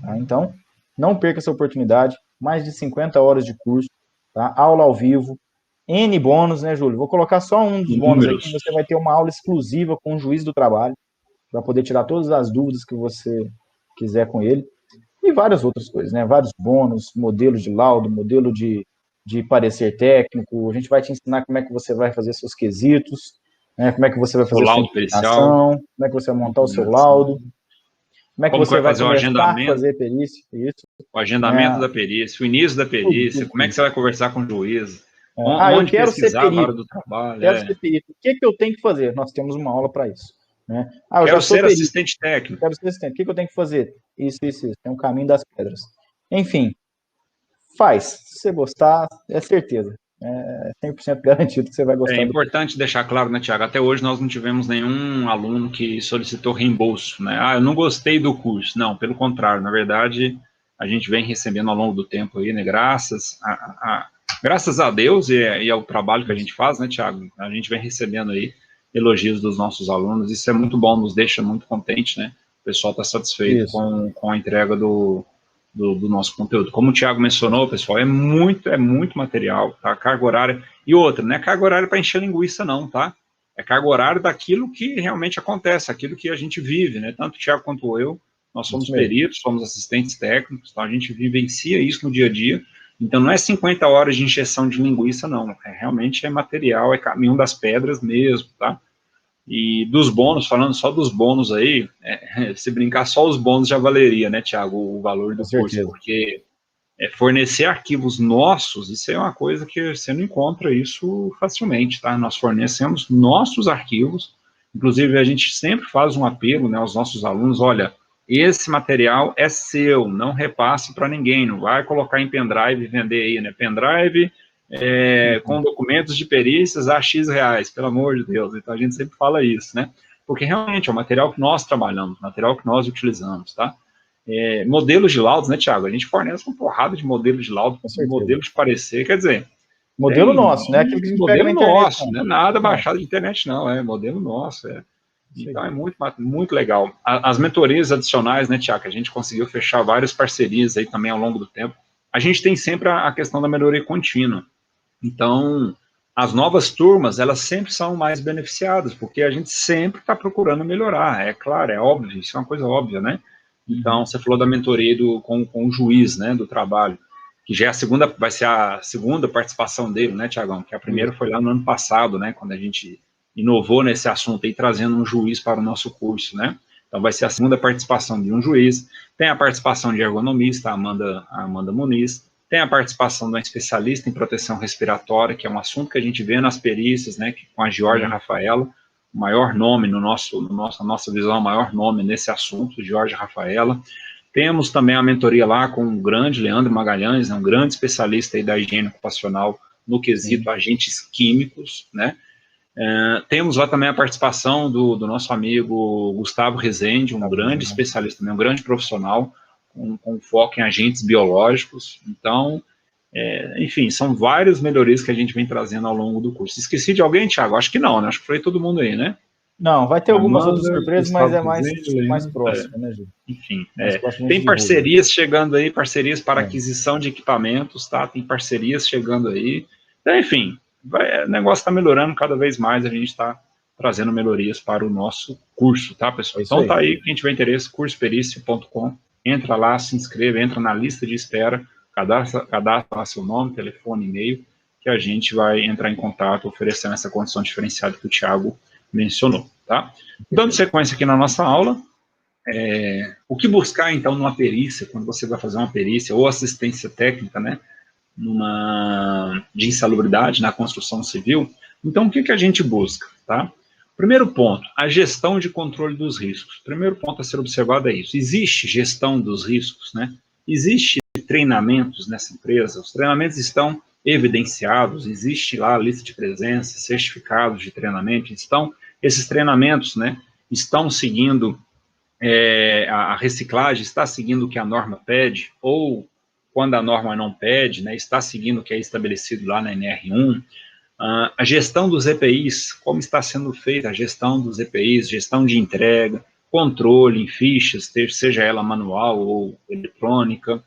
Tá? Então, não perca essa oportunidade. Mais de 50 horas de curso, tá? Aula ao vivo, N bônus, né, Júlio? Vou colocar só um dos bônus aqui. Você vai ter uma aula exclusiva com o juiz do trabalho, para poder tirar todas as dúvidas que você quiser com ele. E várias outras coisas, né? Vários bônus, modelos de laudo, modelo de parecer técnico. A gente vai te ensinar como é que você vai fazer seus quesitos, né? Como é que você vai fazer a sua implementação, como é que você vai montar o seu laudo, como é que você vai fazer o agendamento, fazer perícia, isso. O agendamento da perícia, o início da perícia, como é que você vai conversar com o juiz, onde eu quero pesquisar ser perito, na hora do trabalho. Quero ser perito. O que eu tenho que fazer? Nós temos uma aula para isso. Né? Eu quero ser assistente técnico. Quero ser assistente. O que eu tenho que fazer? Isso. Tem um caminho das pedras. Enfim, faz. Se você gostar, é certeza. É 100% garantido que você vai gostar. É importante deixar claro, né, Tiago? Até hoje nós não tivemos nenhum aluno que solicitou reembolso, né? Eu não gostei do curso. Não, pelo contrário. Na verdade, a gente vem recebendo ao longo do tempo aí, né? Graças a Deus e ao trabalho que a gente faz, né, Tiago? A gente vem recebendo aí elogios dos nossos alunos, isso é muito bom, nos deixa muito contente, né? O pessoal está satisfeito com a entrega do nosso conteúdo. Como o Tiago mencionou, pessoal, é muito material, tá? Carga horária. E outra, não é carga horária para encher linguiça, não, tá? É carga horária daquilo que realmente acontece, aquilo que a gente vive, né? Tanto o Tiago quanto eu, nós somos peritos, somos assistentes técnicos, tá? A gente vivencia isso no dia a dia. Então, não é 50 horas de injeção de linguiça, não. Realmente é material, é caminho das pedras mesmo, tá? E dos bônus, falando só dos bônus aí, se brincar só os bônus já valeria, né, Tiago, o valor do curso, porque fornecer arquivos nossos, isso é uma coisa que você não encontra isso facilmente, tá? Nós fornecemos nossos arquivos, inclusive a gente sempre faz um apelo, né, aos nossos alunos, olha, esse material é seu, não repasse para ninguém, não vai colocar em pendrive e vender aí, né, pendrive com documentos de perícias a X reais, pelo amor de Deus. Então a gente sempre fala isso, né? Porque realmente é o material que nós trabalhamos, material que nós utilizamos, tá? Modelos de laudos, né, Tiago? A gente fornece uma porrada de modelos de laudo, modelos de parecer, quer dizer, Modelo nosso, né? Aquilo que a gente pega na internet. Nosso, não é nada baixado de internet, não, é modelo nosso, Então é muito legal. As mentorias adicionais, né, Tiago, a gente conseguiu fechar várias parcerias aí também ao longo do tempo. A gente tem sempre a questão da melhoria contínua. Então, as novas turmas, elas sempre são mais beneficiadas, porque a gente sempre está procurando melhorar, é claro, é óbvio, isso é uma coisa óbvia, né? Então, você falou da mentoria com o juiz, né, do trabalho, que já é vai ser a segunda participação dele, né, Tiagão? Que a primeira foi lá no ano passado, né, quando a gente inovou nesse assunto aí, trazendo um juiz para o nosso curso, né? Então, vai ser a segunda participação de um juiz. Tem a participação de ergonomista, a Amanda Muniz. Tem a participação de uma especialista em proteção respiratória, que é um assunto que a gente vê nas perícias, né, com a Georgia Rafaela, o maior nome na nossa visão, o maior nome nesse assunto, Georgia Rafaela. Temos também a mentoria lá com o grande Leandro Magalhães, né, um grande especialista aí da higiene ocupacional no quesito agentes químicos, né. Temos lá também a participação do nosso amigo Gustavo Rezende, um grande especialista também, um grande profissional, com foco em agentes biológicos. Então, enfim, são várias melhorias que a gente vem trazendo ao longo do curso. Esqueci de alguém, Thiago? Acho que não, né? Acho que foi todo mundo aí, né? Não, vai ter algumas outras surpresas, mas é mais próximo, né, Gil? Enfim, tem parcerias chegando aí, parcerias para aquisição de equipamentos, tá? Tem parcerias chegando aí. Então, enfim, o negócio está melhorando cada vez mais, a gente está trazendo melhorias para o nosso curso, tá, pessoal? Então tá aí, quem tiver interesse, cursopericia.com, entra lá, se inscreve, entra na lista de espera, cadastra lá seu nome, telefone, e-mail, que a gente vai entrar em contato oferecendo essa condição diferenciada que o Thiago mencionou, tá? Dando sequência aqui na nossa aula, o que buscar, então, numa perícia, quando você vai fazer uma perícia ou assistência técnica, né, de insalubridade na construção civil. Então, o que a gente busca, tá? Primeiro ponto, a gestão de controle dos riscos. Primeiro ponto a ser observado é isso. Existe gestão dos riscos, né? Existe treinamentos nessa empresa, os treinamentos estão evidenciados, existe lá a lista de presença, certificados de treinamento, esses treinamentos, né, estão seguindo a reciclagem, está seguindo o que a norma pede, ou quando a norma não pede, né, está seguindo o que é estabelecido lá na NR1, a gestão dos EPIs, como está sendo feita a gestão dos EPIs, gestão de entrega, controle em fichas, seja ela manual ou eletrônica.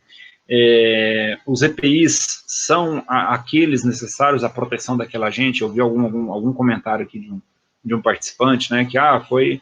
Os EPIs são aqueles necessários à proteção daquela agente. Eu vi algum comentário aqui de um participante, né, que foi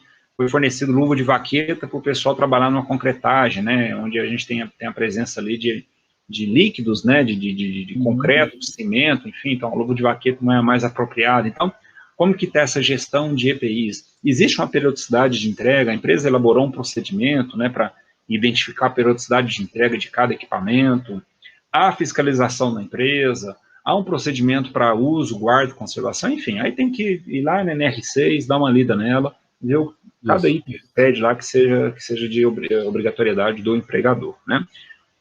fornecido luva de vaqueta para o pessoal trabalhar numa concretagem, né, onde a gente tem a presença ali de líquidos, né, de concreto, de cimento, enfim, então a luva de vaqueta não é a mais apropriada. Então, como que está essa gestão de EPIs? Existe uma periodicidade de entrega, a empresa elaborou um procedimento, né, para identificar a periodicidade de entrega de cada equipamento, há fiscalização da empresa, há um procedimento para uso, guarda, conservação, enfim, aí tem que ir lá na NR6, dar uma lida nela, ver cada item que pede lá que seja de obrigatoriedade do empregador, né?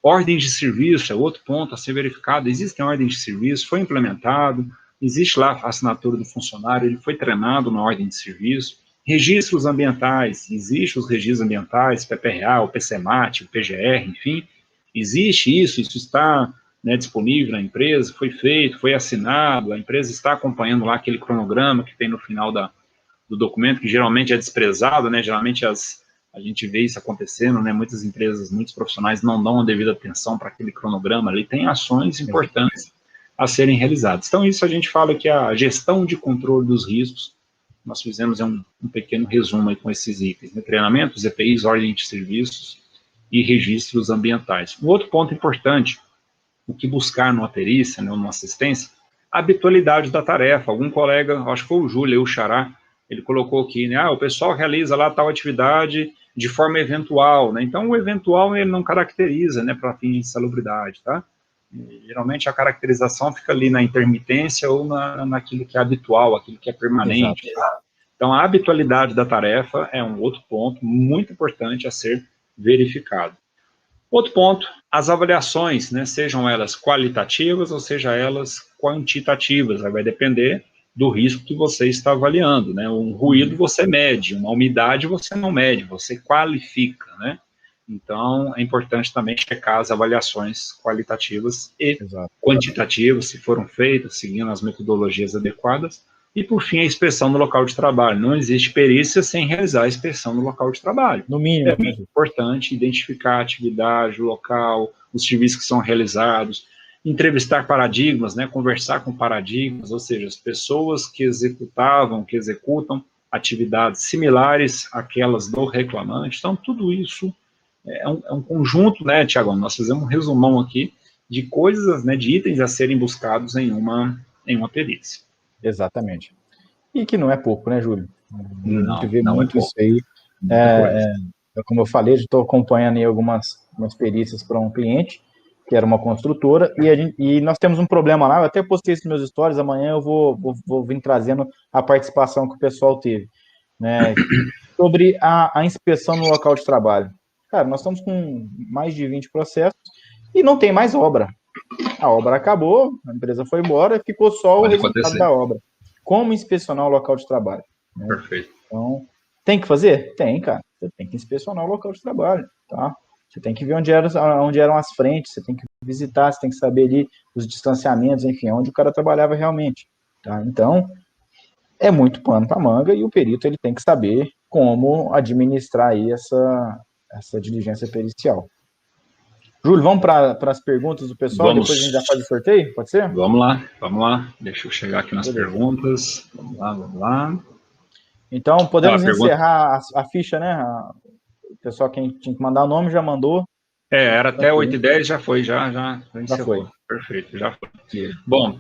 Ordens de serviço é outro ponto a ser verificado. Existem ordens de serviço, foi implementado, existe lá a assinatura do funcionário, ele foi treinado na ordem de serviço. Registros ambientais, existem os registros ambientais, PPRA, o PCMAT, o PGR, enfim, existe isso está, né, disponível na empresa, foi feito, foi assinado, a empresa está acompanhando lá aquele cronograma que tem no final do documento, que geralmente é desprezado, né, geralmente a gente vê isso acontecendo, né, muitas empresas, muitos profissionais não dão a devida atenção para aquele cronograma, ali tem ações importantes a serem realizadas. Então, isso a gente fala que a gestão de controle dos riscos, nós fizemos um pequeno resumo aí com esses itens, né, treinamentos, EPIs, ordem de serviços e registros ambientais. Um outro ponto importante, o que buscar numa perícia, né, numa assistência, a habitualidade da tarefa. Algum colega, acho que foi o Júlio, o Xará, ele colocou aqui, né, o pessoal realiza lá tal atividade de forma eventual, né, então o eventual ele não caracteriza, né, para fins de insalubridade, tá? Geralmente a caracterização fica ali na intermitência ou naquilo que é habitual, aquilo que é permanente. Tá? Então a habitualidade da tarefa é um outro ponto muito importante a ser verificado. Outro ponto, as avaliações, né, sejam elas qualitativas ou sejam elas quantitativas, vai depender do risco que você está avaliando, né, um ruído você mede, uma umidade você não mede, você qualifica, né, Então, é importante também checar as avaliações qualitativas e Exato. quantitativas, se foram feitas, seguindo as metodologias adequadas. E, por fim, a inspeção no local de trabalho. Não existe perícia sem realizar a inspeção no local de trabalho. No mínimo, É muito importante identificar a atividade, o local, os serviços que são realizados, entrevistar paradigmas, né, conversar com paradigmas, ou seja, as pessoas que executavam, que executam atividades similares àquelas do reclamante. Então, tudo isso é um conjunto, né, Tiago? Nós fizemos um resumão aqui de coisas, né, de itens a serem buscados em uma perícia. Exatamente. E que não é pouco, né, Júlio? A gente vê Não é muito pouco. isso aí. Como eu falei, estou acompanhando aí algumas perícias para um cliente, que era uma construtora, e nós temos um problema lá, eu até postei isso nos meus stories, amanhã eu vou vir trazendo a participação que o pessoal teve, né, sobre a inspeção no local de trabalho. Cara, nós estamos com mais de 20 processos e não tem mais obra. A obra acabou, a empresa foi embora, ficou só o resultado da obra. Como inspecionar o local de trabalho? Né? Perfeito. Então, tem que fazer? Tem, cara. Você tem que inspecionar o local de trabalho, tá? Você tem que ver onde eram as frentes, você tem que visitar, você tem que saber ali os distanciamentos, enfim, onde o cara trabalhava realmente, tá? Então, é muito pano para manga e o perito ele tem que saber como administrar aí essa diligência pericial. Júlio, vamos para as perguntas do pessoal, depois a gente já faz o sorteio, pode ser? Vamos lá. Deixa eu chegar aqui nas perguntas. Vamos lá. Então, podemos encerrar a ficha, né? O pessoal que tinha que mandar o nome já mandou. Era até 8h10, já foi, já foi. Perfeito, já foi. Bom,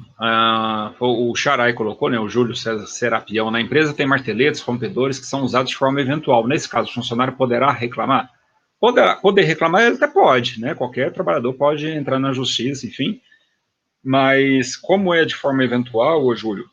o Xarai colocou, né, o Júlio César Serapião, na empresa tem marteletes, rompedores que são usados de forma eventual. Nesse caso, o funcionário poderá reclamar? Poder reclamar, ele até pode, né? Qualquer trabalhador pode entrar na justiça, enfim. Mas, como é de forma eventual, ô Júlio,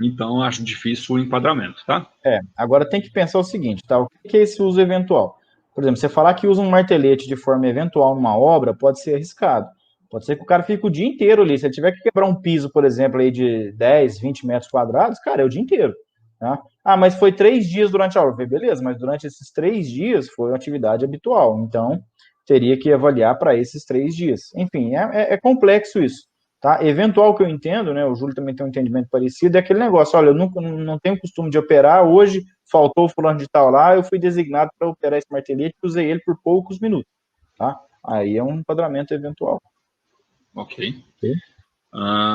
então acho difícil o enquadramento, tá? Agora tem que pensar o seguinte, tá? O que é esse uso eventual? Por exemplo, você falar que usa um martelete de forma eventual numa obra, pode ser arriscado. Pode ser que o cara fique o dia inteiro ali. Se ele tiver que quebrar um piso, por exemplo, aí de 10, 20 metros quadrados, cara, é o dia inteiro. Tá? Ah, mas foi 3 dias durante a obra. Beleza, mas durante esses 3 dias foi uma atividade habitual. Então, teria que avaliar para esses 3 dias. Enfim, é complexo isso. Tá? Eventual que eu entendo, né? O Júlio também tem um entendimento parecido, é aquele negócio, olha, eu não tenho costume de operar, hoje faltou o fulano de tal lá, eu fui designado para operar esse martelete e usei ele por poucos minutos. Tá? Aí é um enquadramento eventual. Ok.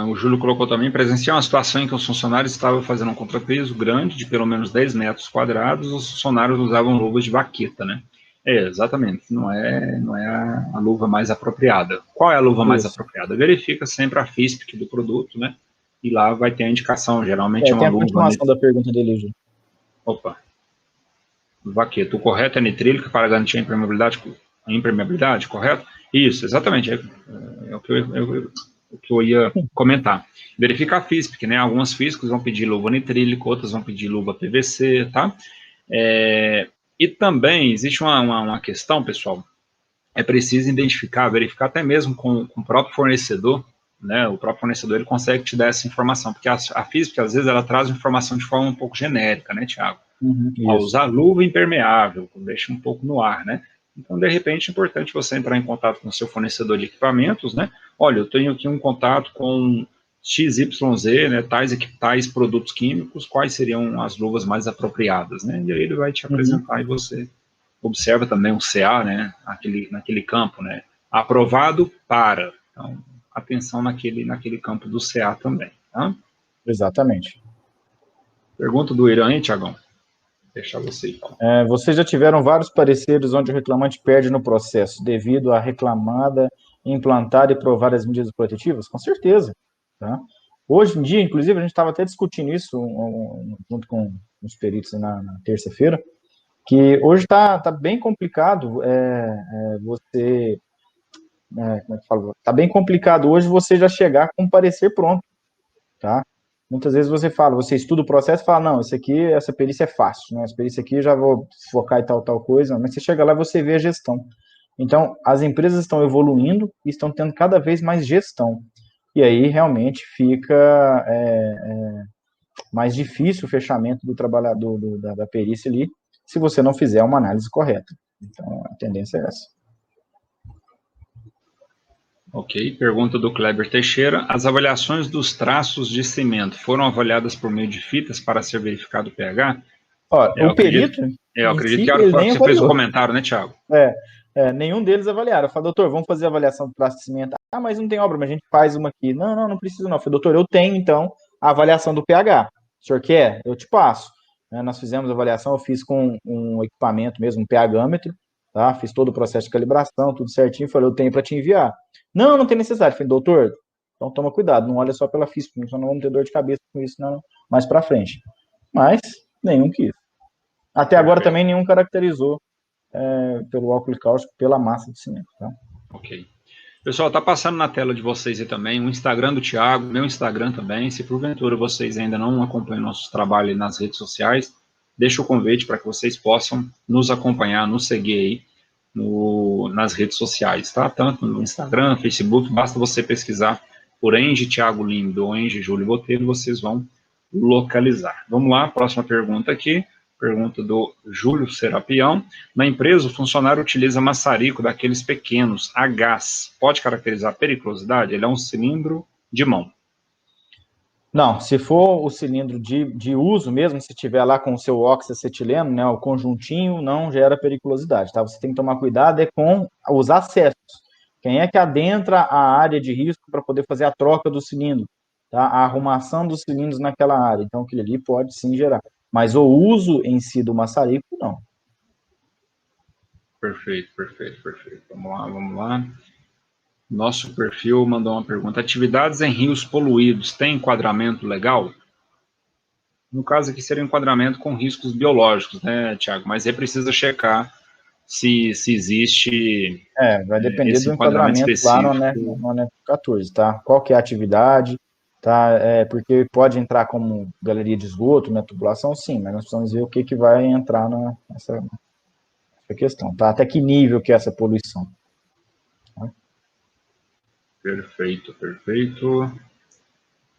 O Júlio colocou também, presenciar uma situação em que os funcionários estavam fazendo um contrapeso grande, de pelo menos 10 metros quadrados, os funcionários usavam luvas de vaqueta, né? Exatamente, não é a luva mais apropriada. Qual é a luva mais apropriada? Verifica sempre a FISPIC do produto, né? E lá vai ter a indicação, geralmente é uma tem a luva... continuação da pergunta dele, Júlio. Opa. Vaqueta, o correto é nitrílico para garantir a impermeabilidade, correto? Isso, exatamente, é o que eu ia comentar. Verifica a FISPIC, né? Algumas FISPICs vão pedir luva nitrílico, outras vão pedir luva PVC, tá? E também existe uma questão, pessoal, é preciso verificar até mesmo com o próprio fornecedor, né? O próprio fornecedor ele consegue te dar essa informação, porque a FISPIC, às vezes, ela traz informação de forma um pouco genérica, né, Thiago? Ao usar luva impermeável, deixa um pouco no ar, né? Então, de repente, é importante você entrar em contato com o seu fornecedor de equipamentos, né? Olha, eu tenho aqui um contato com XYZ, né? Tais produtos químicos, quais seriam as luvas mais apropriadas, né? E aí ele vai te apresentar e você observa também o CA, né? Naquele campo, né? Aprovado para. Então, atenção naquele campo do CA também, tá? Exatamente. Pergunta do Irã, hein, Tiagão? Deixar você falar. Vocês já tiveram vários pareceres onde o reclamante perde no processo devido à reclamada implantar e provar as medidas protetivas? Com certeza. Tá? Hoje em dia, inclusive, a gente estava até discutindo isso junto com os peritos na terça-feira, que hoje está bem complicado você... como é que fala? Está bem complicado hoje você já chegar com um parecer pronto. Tá? Muitas vezes você estuda o processo e fala, não, essa perícia é fácil, né? Essa perícia aqui eu já vou focar em tal coisa, mas você chega lá e você vê a gestão. Então, as empresas estão evoluindo e estão tendo cada vez mais gestão. E aí, realmente, fica mais difícil o fechamento do trabalhador, da perícia ali, se você não fizer uma análise correta. Então, a tendência é essa. Ok, pergunta do Kleber Teixeira. As avaliações dos traços de cimento foram avaliadas por meio de fitas para ser verificado o pH? Ó, Eu o acredito, perito, eu em acredito si, que era ele hora nem que você fez o avaliou. comentário, né, Thiago? Nenhum deles avaliaram. Eu falei, doutor, vamos fazer a avaliação do traço de cimento. Ah, mas não tem obra, mas a gente faz uma aqui. Não, não precisa não. Eu falei, doutor, eu tenho, então, a avaliação do pH. O senhor quer? Eu te passo. Nós fizemos a avaliação, eu fiz com um equipamento mesmo, um pHmetro, tá? Fiz todo o processo de calibração, tudo certinho. Falei, eu tenho para te enviar. Não tem necessidade. Eu falei, doutor, então toma cuidado, não olha só pela física, senão não vamos ter dor de cabeça com isso, não, mais para frente. Mas nenhum quis. Até agora Perfeito. também nenhum caracterizou pelo álcool cáustico, pela massa de cimento. Tá? Ok. Pessoal, tá passando na tela de vocês aí também o Instagram do Thiago, meu Instagram também. Se porventura vocês ainda não acompanham nosso trabalho nas redes sociais, deixa o convite para que vocês possam nos acompanhar, nos seguir aí nas redes sociais, tá? Tanto no Instagram, Facebook, basta você pesquisar por Enge Thiago Lindo ou Enge Júlio Botelho, vocês vão localizar. Vamos lá, próxima pergunta aqui. Pergunta do Júlio Serapião. Na empresa, o funcionário utiliza maçarico daqueles pequenos, a gás. Pode caracterizar a periculosidade? Ele é um cilindro de mão. Não, se for o cilindro de uso mesmo, se tiver lá com o seu oxacetileno, né, o conjuntinho, não gera periculosidade, tá? Você tem que tomar cuidado com os acessos. Quem é que adentra a área de risco para poder fazer a troca do cilindro, tá? A arrumação dos cilindros naquela área. Então, aquilo ali pode sim gerar. Mas o uso em si do maçarico, não. Perfeito. Vamos lá. Nosso perfil mandou uma pergunta. Atividades em rios poluídos têm enquadramento legal? No caso aqui seria enquadramento com riscos biológicos, né, Tiago? Mas aí precisa checar se existe Vai depender esse do enquadramento enquadramento lá no específico. ANEF 14, tá? Qual que é a atividade, tá? Porque pode entrar como galeria de esgoto, né? Tubulação, sim, mas nós precisamos ver o que vai entrar nessa questão, tá? Até que nível que é essa poluição. Tá? Perfeito.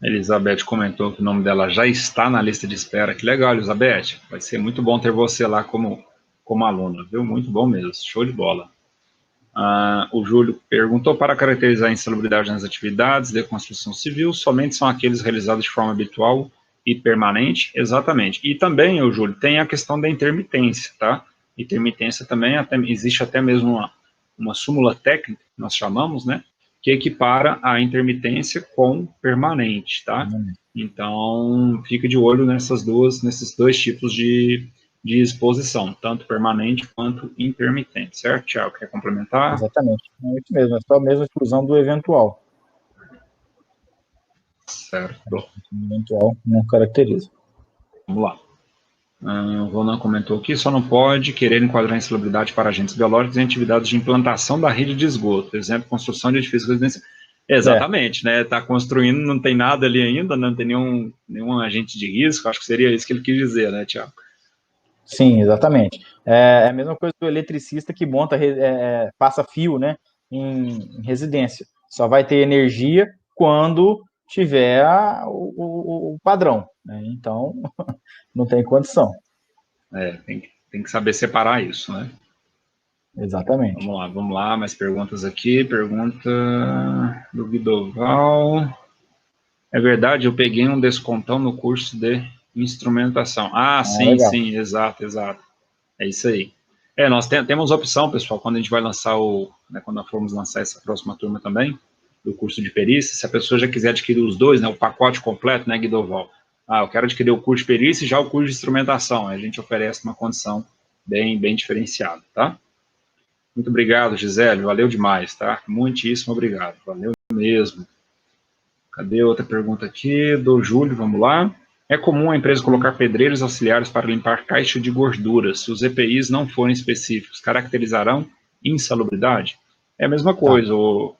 Elizabeth comentou que o nome dela já está na lista de espera. Que legal, Elizabeth. Vai ser muito bom ter você lá como aluna, viu? Muito bom mesmo. Show de bola. O Júlio perguntou: para caracterizar a insalubridade nas atividades de construção civil, somente são aqueles realizados de forma habitual e permanente? Exatamente. E também, o Júlio, tem a questão da intermitência, tá? Intermitência também, existe até mesmo uma súmula técnica, que nós chamamos, né? Que equipara a intermitência com permanente, tá? Então, fica de olho nesses dois tipos de exposição, tanto permanente quanto intermitente, certo, Thiago? Quer complementar? Exatamente. É isso mesmo, é só mesmo a exclusão do eventual. Certo. O eventual não caracteriza. Vamos lá. O Ronan comentou aqui, só não pode querer enquadrar insalubridade para agentes biológicos em atividades de implantação da rede de esgoto, exemplo, construção de edifícios residenciais. Exatamente, né? Está construindo, não tem nada ali ainda, não tem nenhum agente de risco, acho que seria isso que ele quis dizer, né, Thiago? Sim, exatamente. É a mesma coisa do eletricista que monta, passa fio, né, em residência. Só vai ter energia quando tiver o padrão, né? Então, não tem condição. Tem que saber separar isso, né? Exatamente. Vamos lá, mais perguntas aqui. Pergunta do Guidoval. É verdade, eu peguei um descontão no curso de instrumentação. Sim, Legal. sim, exato. É isso aí. Nós temos opção, pessoal, quando a gente vai lançar quando nós formos lançar essa próxima turma também, do curso de perícia, se a pessoa já quiser adquirir os dois, né, o pacote completo, né, Guidoval? Eu quero adquirir o curso de perícia e já o curso de instrumentação. A gente oferece uma condição bem diferenciada, tá? Muito obrigado, Gisele, valeu demais, tá? Muitíssimo obrigado, valeu mesmo. Cadê outra pergunta aqui? Do Júlio, vamos lá. É comum a empresa colocar pedreiros auxiliares para limpar caixa de gorduras. Se os EPIs não forem específicos, caracterizarão insalubridade? É a mesma coisa. Tá.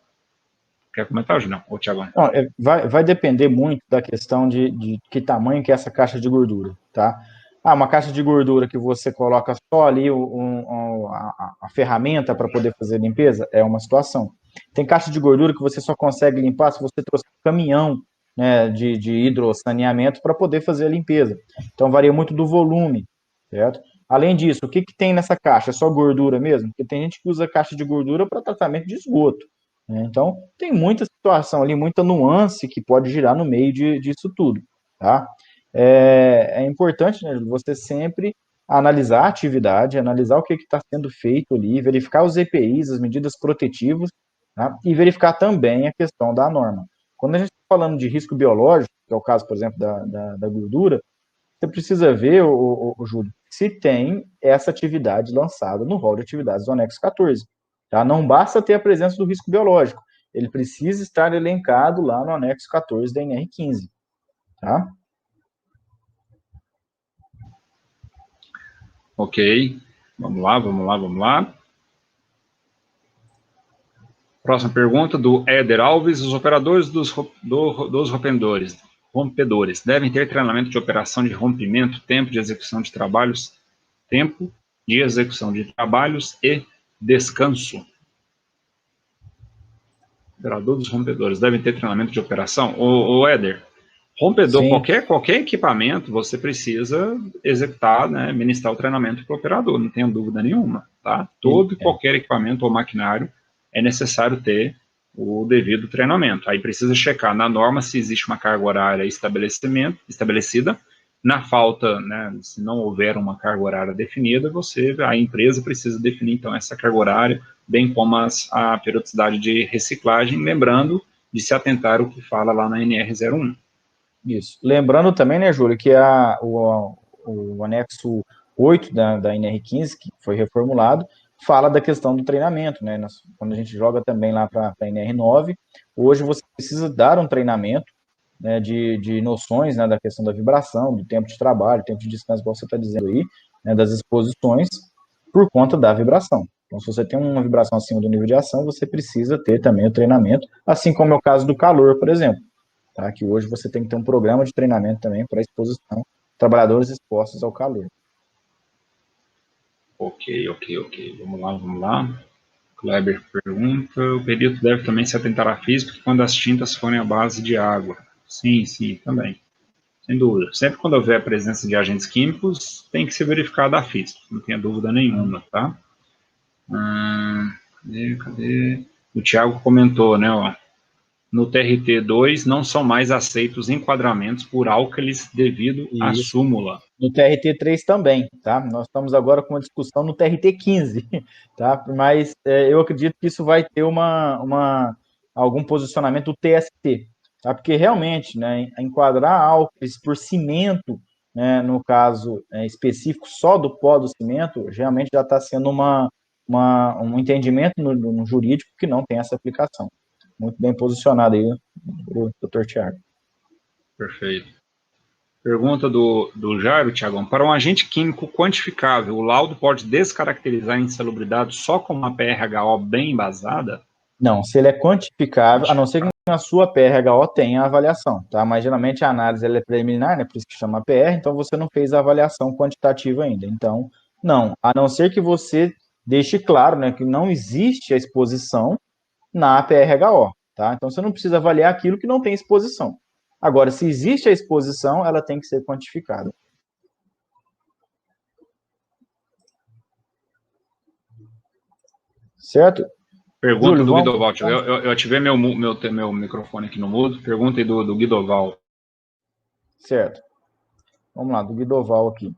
Quer comentar, Julião? Ou Thiago? Não, vai depender muito da questão de que tamanho que é essa caixa de gordura, tá? Uma caixa de gordura que você coloca só ali a ferramenta para poder fazer a limpeza é uma situação. Tem caixa de gordura que você só consegue limpar se você trouxer um caminhão, né, de hidrossaneamento para poder fazer a limpeza. Então varia muito do volume, certo? Além disso, o que tem nessa caixa? É só gordura mesmo? Porque tem gente que usa caixa de gordura para tratamento de esgoto, né? Então, tem muita situação ali, muita nuance que pode girar no meio disso tudo, tá? É importante, né, você sempre analisar a atividade, analisar o que está sendo feito ali, verificar os EPIs, as medidas protetivas, tá? E verificar também a questão da norma. Quando a gente está falando de risco biológico, que é o caso, por exemplo, da gordura, você precisa ver, Júlio, se tem essa atividade lançada no rol de atividades do anexo 14. Tá? Não basta ter a presença do risco biológico, ele precisa estar elencado lá no anexo 14 da NR15. Tá? Ok, vamos lá, vamos lá, vamos lá. Próxima pergunta do Éder Alves. Os operadores dos rompedores devem ter treinamento de operação de rompimento, tempo de execução de trabalhos e descanso. Operador dos rompedores devem ter treinamento de operação. O Éder, rompedor, qualquer equipamento, você precisa executar, né, ministrar o treinamento para o operador, não tenha dúvida nenhuma, tá? Todo e qualquer equipamento ou maquinário é necessário ter o devido treinamento. Aí precisa checar na norma se existe uma carga horária estabelecida. Na falta, né, se não houver uma carga horária definida, a empresa precisa definir, então, essa carga horária, bem como a periodicidade de reciclagem, lembrando de se atentar ao que fala lá na NR01. Isso. Lembrando também, né, Júlio, que o anexo 8 da NR15, que foi reformulado, fala da questão do treinamento, né? Quando a gente joga também lá para a NR9, hoje você precisa dar um treinamento, né, de noções, né, da questão da vibração, do tempo de trabalho, tempo de descanso, como você está dizendo aí, né, das exposições, por conta da vibração. Então, se você tem uma vibração acima do nível de ação, você precisa ter também o treinamento, assim como é o caso do calor, por exemplo. Tá? Que hoje você tem que ter um programa de treinamento também para exposição, trabalhadores expostos ao calor. Ok. Vamos lá. Kleber pergunta, o perito deve também se atentar à física quando as tintas forem à base de água. Sim, também. Sem dúvida. Sempre quando houver a presença de agentes químicos, tem que ser verificada a física, não tenha dúvida nenhuma, tá? Cadê? O Thiago comentou, né, ó, no TRT2 não são mais aceitos enquadramentos por álcalis devido à súmula. No TRT3 também, tá? Nós estamos agora com uma discussão no TRT15, tá? Mas eu acredito que isso vai ter algum posicionamento do TST, tá? Porque realmente, né, enquadrar álcalis por cimento, né, no caso específico só do pó do cimento, realmente já está sendo um entendimento no jurídico que não tem essa aplicação. Muito bem posicionado aí, o doutor Thiago. Perfeito. Pergunta do Jairo, Thiagão. Para um agente químico quantificável, o laudo pode descaracterizar a insalubridade só com uma PRHO bem embasada? Não, se ele é quantificável, a não ser que na sua PRHO tenha a avaliação, tá? Mas geralmente a análise ela é preliminar, né? Por isso que chama PR, então você não fez a avaliação quantitativa ainda. Então, não. A não ser que você deixe claro, né, que não existe a exposição na PRHO, tá? Então você não precisa avaliar aquilo que não tem exposição. Agora, se existe a exposição, ela tem que ser quantificada. Certo? Pergunta Júlio, do Guidoval. Eu ativei meu microfone aqui no mudo. Pergunta aí do Guidoval. Certo. Vamos lá, do Guidoval aqui.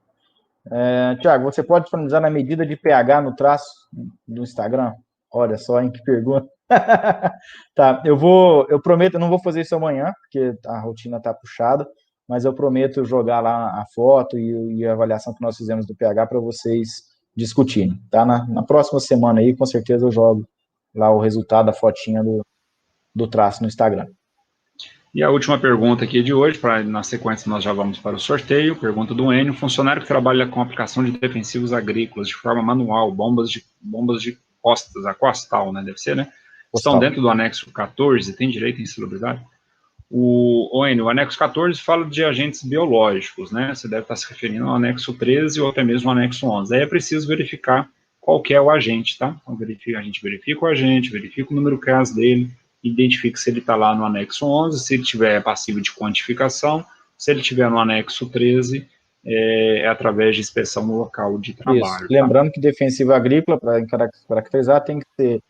Tiago, você pode disponibilizar na medida de pH no traço do Instagram? Olha só, hein, que pergunta. Tá, eu prometo, eu não vou fazer isso amanhã, porque a rotina tá puxada, mas eu prometo jogar lá a foto e a avaliação que nós fizemos do pH para vocês discutirem, tá? Na próxima semana aí, com certeza eu jogo lá o resultado, a fotinha do traço no Instagram. E a última pergunta aqui de hoje, na sequência nós já vamos para o sorteio, pergunta do Enio, funcionário que trabalha com aplicação de defensivos agrícolas de forma manual, bombas de costas, a costal, né, deve ser, né? Estão dentro do anexo 14, tem direito à insalubridade? O Enio, o anexo 14 fala de agentes biológicos, né? Você deve estar se referindo ao anexo 13 ou até mesmo ao anexo 11. Aí é preciso verificar qual que é o agente, tá? Então a gente verifica o agente, verifica o número CAS dele, identifica se ele está lá no anexo 11, se ele tiver passível de quantificação, se ele estiver no anexo 13, é através de inspeção no local de trabalho. Isso. Lembrando que defensivo agrícola, para caracterizar, tem que ser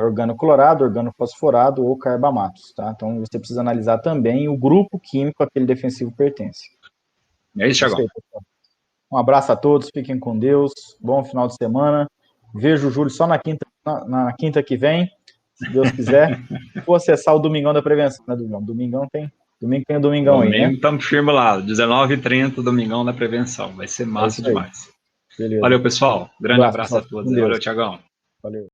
organoclorado, organofosforado ou carbamatos, tá? Então, você precisa analisar também o grupo químico que aquele defensivo pertence. É isso, Thiagão. Um abraço a todos, fiquem com Deus, bom final de semana. Vejo o Júlio só na quinta que vem, se Deus quiser. Vou acessar o Domingão da Prevenção, né, Domingão? Domingo tem o Domingão aí, né? Estamos firmes lá, 19h30, Domingão da Prevenção. Vai ser massa demais. Beleza. Valeu, pessoal. Grande abraço a todos. Valeu, Thiagão. Valeu.